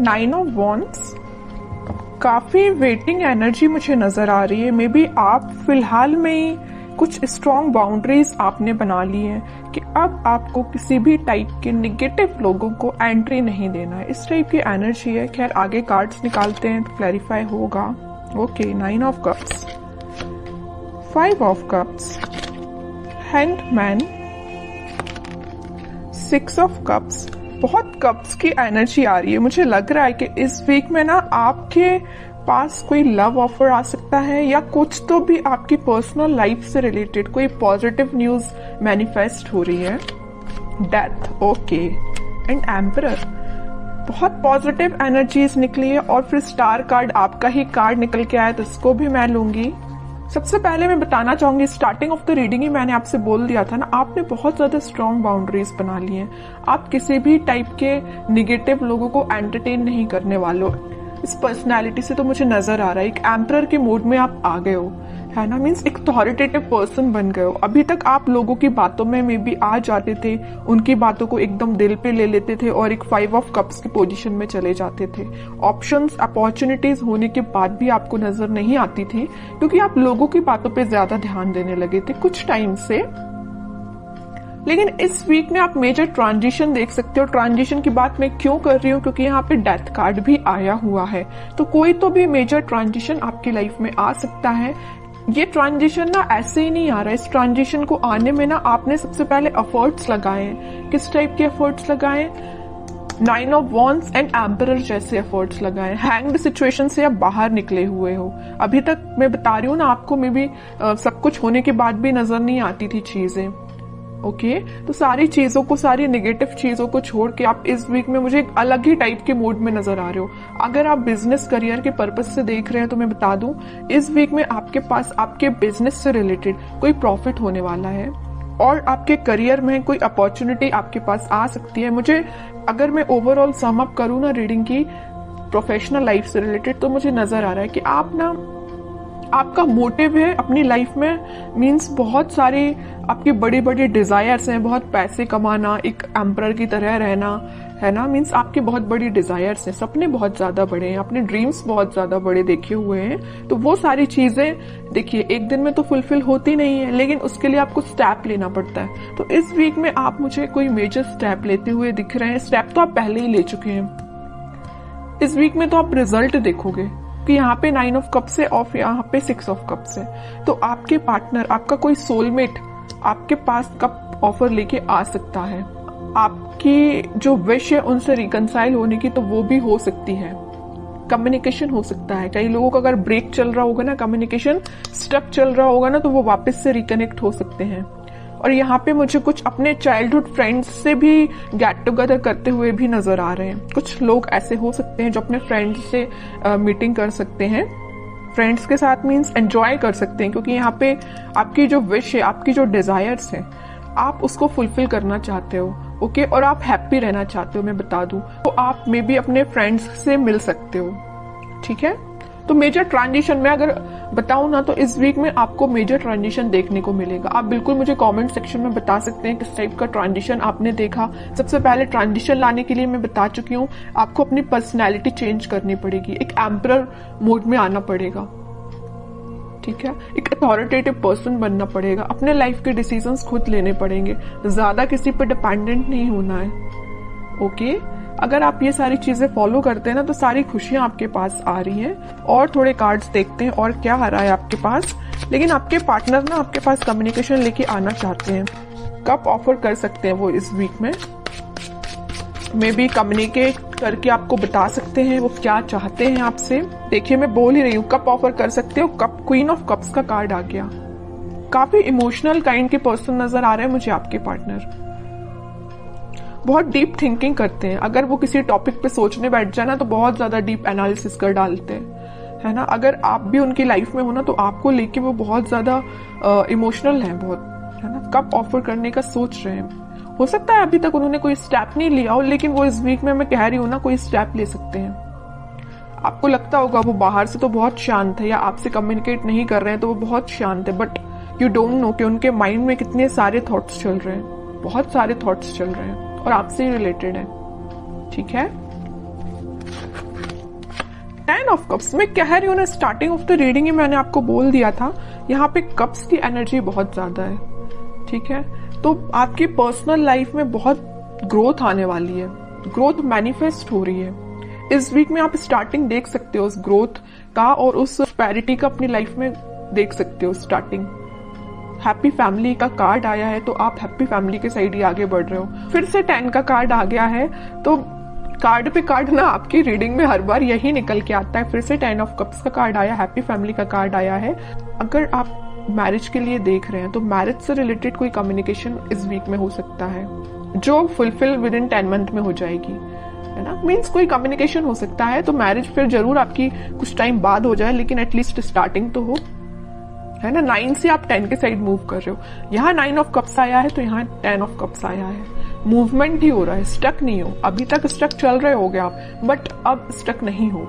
9 of wands, काफी waiting energy मुझे नजर आ रही है। मे बी आप फिलहाल में कुछ स्ट्रॉन्ग बाउंड्रीज आपने बना ली है कि अब आपको किसी भी टाइप के निगेटिव लोगों को एंट्री नहीं देना है, इस टाइप की एनर्जी है। खैर आगे कार्ड्स निकालते हैं तो क्लैरिफाई होगा। Okay, 9 of cups, 5 of cups, handman, 6 of cups. बहुत कप्स की एनर्जी आ रही है। मुझे लग रहा है कि इस वीक में ना आपके पास कोई लव ऑफर आ सकता है, या कुछ तो भी आपकी पर्सनल लाइफ से रिलेटेड कोई पॉजिटिव न्यूज मैनिफेस्ट हो रही है। डेथ, ओके, एंड एम्परर, बहुत पॉजिटिव एनर्जीज निकली है। और फिर स्टार कार्ड, आपका ही कार्ड निकल के आया, तो इसको भी मैं लूंगी। सबसे पहले मैं बताना चाहूंगी, स्टार्टिंग ऑफ द रीडिंग ही मैंने आपसे बोल दिया था ना, आपने बहुत ज्यादा स्ट्रॉन्ग बाउंड्रीज बना ली हैं। आप किसी भी टाइप के निगेटिव लोगों को एंटरटेन नहीं करने वाले हो। इस पर्सनालिटी से तो मुझे नजर आ रहा है एक एम्परर के मोड में आप आ गए हो, है ना। मीन्स एक अथॉरिटेटिव पर्सन बन गए हो। अभी तक आप लोगों की बातों में मे बी आ जाते थे, उनकी बातों को एकदम दिल पे ले लेते थे और एक 5 ऑफ कप्स की पोजीशन में चले जाते थे। ऑप्शंस, अपॉर्चुनिटीज होने के बाद भी आपको नजर नहीं आती थी, क्योंकि आप लोगों की बातों पे ज्यादा ध्यान देने लगे थे कुछ टाइम से। लेकिन इस वीक में आप मेजर ट्रांजिशन देख सकते हो। ट्रांजिशन की बात मैं क्यों कर रही हूँ, क्योंकि यहाँ पे डेथ कार्ड भी आया हुआ है। तो कोई तो भी मेजर ट्रांजिशन आपकी लाइफ में आ सकता है। ये ट्रांजिशन ना ऐसे ही नहीं आ रहा है। इस ट्रांजिशन को आने में ना आपने सबसे पहले एफर्ट्स लगाए हैं। किस टाइप के एफर्ट्स लगाए? 9 ऑफ वॉन्ड्स एंड एम्परर जैसे एफर्ट्स लगाए। हैंग्ड सिचुएशन से आप बाहर निकले हुए हो। अभी तक मैं बता रही हूँ ना आपको, मे बी सब कुछ होने के बाद भी नजर नहीं आती थी चीजें। ओके, तो सारी चीजों को, सारी नेगेटिव चीजों को छोड़ के आप इस वीक में मुझे एक अलग ही टाइप के मूड में नजर आ रहे हो। अगर आप बिजनेस करियर के पर्पस से देख रहे हैं तो मैं बता दूं, इस वीक में आपके पास आपके बिजनेस से रिलेटेड कोई प्रॉफिट होने वाला है, और आपके करियर में कोई अपॉर्चुनिटी आपके पास आ सकती है। मुझे, अगर मैं ओवरऑल सम अप करूं ना रीडिंग की प्रोफेशनल लाइफ से रिलेटेड, तो मुझे नजर आ रहा है कि आप ना, आपका मोटिव है अपनी लाइफ में, मीन्स बहुत सारे आपकी बड़ी बड़ी डिजायर्स हैं। बहुत पैसे कमाना, एक एम्परर की तरह रहना, है ना। मीन्स आपके बहुत बड़ी डिजायर्स हैं, सपने बहुत ज्यादा बड़े हैं, अपने ड्रीम्स बहुत ज्यादा बड़े देखे हुए हैं। तो वो सारी चीजें देखिए एक दिन में तो फुलफिल होती नहीं है, लेकिन उसके लिए आपको स्टेप लेना पड़ता है। तो इस वीक में आप मुझे कोई मेजर स्टेप लेते हुए दिख रहे हैं। स्टेप तो आप पहले ही ले चुके हैं। इस वीक में तो आप रिजल्ट देखोगे कि यहाँ पे 9 ऑफ कप्स है और यहाँ पे 6 ऑफ कप्स है। तो आपके पार्टनर, आपका कोई सोलमेट आपके पास कप ऑफर लेके आ सकता है। आपकी जो विश है उनसे रिकंसाइल होने की, तो वो भी हो सकती है। कम्युनिकेशन हो सकता है। कई लोगों का अगर ब्रेक चल रहा होगा ना, कम्युनिकेशन स्टक चल रहा होगा ना, तो वो वापस से रिकनेक्ट हो सकते हैं। और यहाँ पे मुझे कुछ अपने चाइल्डहुड फ्रेंड्स से भी गेट टुगेदर करते हुए भी नजर आ रहे हैं। कुछ लोग ऐसे हो सकते हैं जो अपने फ्रेंड्स से मीटिंग कर सकते हैं। फ्रेंड्स के साथ मीन्स एंजॉय कर सकते हैं, क्योंकि यहाँ पे आपकी जो विश है, आपकी जो डिजायर्स है, आप उसको फुलफिल करना चाहते हो। ओके, और आप हैप्पी रहना चाहते हो, मैं बता दूं। तो आप मे बी अपने फ्रेंड्स से मिल सकते हो, ठीक है। तो मेजर ट्रांजिशन में अगर बताऊं ना, तो इस वीक में आपको मेजर ट्रांजिशन देखने को मिलेगा। आप बिल्कुल मुझे कमेंट सेक्शन में बता सकते हैं किस टाइप का ट्रांजिशन आपने देखा। सबसे पहले ट्रांजिशन लाने के लिए मैं बता चुकी हूँ, आपको अपनी पर्सनैलिटी चेंज करनी पड़ेगी, एक एम्परर मोड में आना पड़ेगा, ठीक है। एक अथॉरिटेटिव पर्सन बनना पड़ेगा, अपने लाइफ के डिसीजंस खुद लेने पड़ेंगे, ज्यादा किसी पर डिपेंडेंट नहीं होना है। ओके, अगर आप ये सारी चीजें फॉलो करते हैं ना, तो सारी खुशियां आपके पास आ रही हैं। और थोड़े कार्ड्स देखते हैं और क्या आ रहा है आपके पास। लेकिन आपके पार्टनर ना आपके पास कम्युनिकेशन लेके आना चाहते हैं। कब ऑफर कर सकते हैं वो इस वीक में, मे बी कम्युनिकेट करके आपको बता सकते हैं वो क्या चाहते हैं आपसे। देखिए मैं बोल ही रही हूँ, कब ऑफर कर सकते हो। कप, क्वीन ऑफ कप्स का कार्ड आ गया। काफी इमोशनल काइंड के पर्सन नजर आ रहे हैं मुझे आपके पार्टनर। बहुत डीप थिंकिंग करते हैं। अगर वो किसी टॉपिक पे सोचने बैठ जाए ना, तो बहुत ज्यादा डीप एनालिसिस कर डालते हैं, है ना। अगर आप भी उनकी लाइफ में हो ना, तो आपको लेके वो बहुत ज्यादा इमोशनल है, बहुत, है ना। कब ऑफर करने का सोच रहे हैं। हो सकता है अभी तक उन्होंने कोई स्टेप नहीं लिया हो, लेकिन वो इस वीक में, मैं कह रही हूँ ना, कोई स्टेप ले सकते हैं। आपको लगता होगा वो बाहर से तो बहुत शांत है, या आपसे कम्युनिकेट नहीं कर रहे हैं तो वो बहुत शांत है, बट यू डोंट नो कि उनके माइंड में कितने सारे थॉट्स चल रहे हैं। बहुत सारे थॉट्स चल रहे हैं और आपसे ही रिलेटेड है, ठीक है। 10 ऑफ कप्स, मैं कह रही हूँ ना, स्टार्टिंग ऑफ द रीडिंग ही मैंने आपको बोल दिया था, यहाँ पे कप्स की एनर्जी बहुत ज्यादा है, ठीक है। तो आपकी पर्सनल लाइफ में बहुत ग्रोथ आने वाली है, ग्रोथ मैनिफेस्ट हो रही है। इस वीक में आप स्टार्टिंग देख सकते हो उस ग्रोथ का और उस प्रॉस्पेरिटी का अपनी लाइफ में देख सकते हो स्टार्टिंग। हैप्पी फैमिली का कार्ड आया है, तो आप हैप्पी फैमिली के साइड ही आगे बढ़ रहे हो। फिर से 10 का कार्ड आ गया है, तो कार्ड पे कार्ड ना आपकी रीडिंग में हर बार यही निकल के आता है। फिर से 10 ऑफ कप्स का कार्ड आया, हैप्पी फैमिली का कार्ड आया है। अगर आप मैरिज के लिए देख रहे हैं तो मैरिज से रिलेटेड कोई कम्युनिकेशन इस वीक में हो सकता है जो फुलफिल विद इन 10 मंथ में हो जाएगी, है ना। मीन्स कोई कम्युनिकेशन हो सकता है, तो मैरिज फिर जरूर आपकी कुछ टाइम बाद हो जाए, लेकिन एटलीस्ट स्टार्टिंग तो हो, है ना। 9 से आप 10 के साइड मूव कर रहे हो। यहाँ 9 ऑफ कप्स आया है, तो यहाँ 10 ऑफ कप्स आया है। मूवमेंट ही हो रहा है, स्टक नहीं हो। अभी तक स्टक चल रहे होगे आप, बट अब स्टक नहीं हो,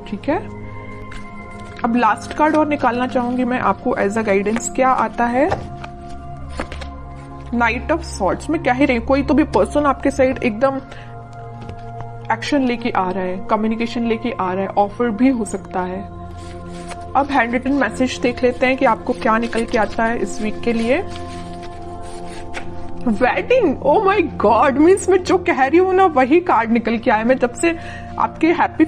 ठीक है। अब लास्ट कार्ड और निकालना चाहूंगी मैं आपको एज अ गाइडेंस। क्या आता है? Night of swords. मैं कह ही रही हूं, कोई तो भी पर्सन आपके साइड एकदम एक्शन लेके आ रहा है, कम्युनिकेशन लेके आ रहा है, ऑफर भी हो सकता है। अब हैंड रिटन मैसेज देख लेते हैं कि आपको क्या निकल के आता है इस वीक के लिए। Wedding, oh my God, means मैं जो कह रही हूँ ना वही कार्ड निकल के आया। मैं जब से आपके हैप्पी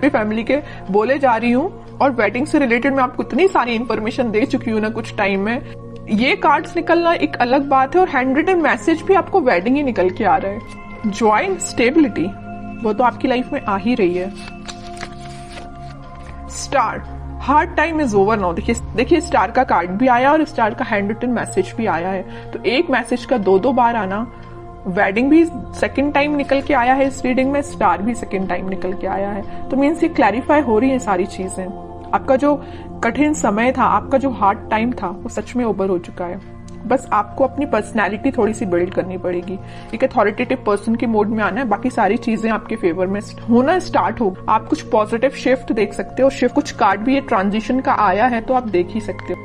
फैमिली के बोले जा रही हूँ और वेडिंग से रिलेटेड मैं आपको इतनी सारी इंफॉर्मेशन दे चुकी हूँ ना कुछ टाइम में, ये कार्ड्स निकलना एक अलग बात है। और हैंड रिटन मैसेज भी आपको वेडिंग ही निकल के आ रहा है। जॉय, स्टेबिलिटी, वो तो आपकी लाइफ में आ ही रही है। Star, hard time is over now. देखिए स्टार का कार्ड भी आया और स्टार का हैंड रिटन मैसेज भी आया है। तो एक मैसेज का दो बार आना, वेडिंग भी सेकंड टाइम निकल के आया है इस रीडिंग में, स्टार भी सेकंड टाइम निकल के आया है। तो मीन्स ये क्लैरिफाई हो रही है सारी चीजें। आपका जो कठिन समय था, आपका जो हार्ड टाइम था, वो सच में ओवर हो चुका है। बस आपको अपनी पर्सनैलिटी थोड़ी सी बिल्ड करनी पड़ेगी, एक अथॉरिटेटिव पर्सन के मोड में आना है। बाकी सारी चीजें आपके फेवर में होना स्टार्ट हो। आप कुछ पॉजिटिव शिफ्ट देख सकते हो। शिफ्ट कुछ कार्ड भी ये ट्रांजिशन का आया है, तो आप देख ही सकते हो।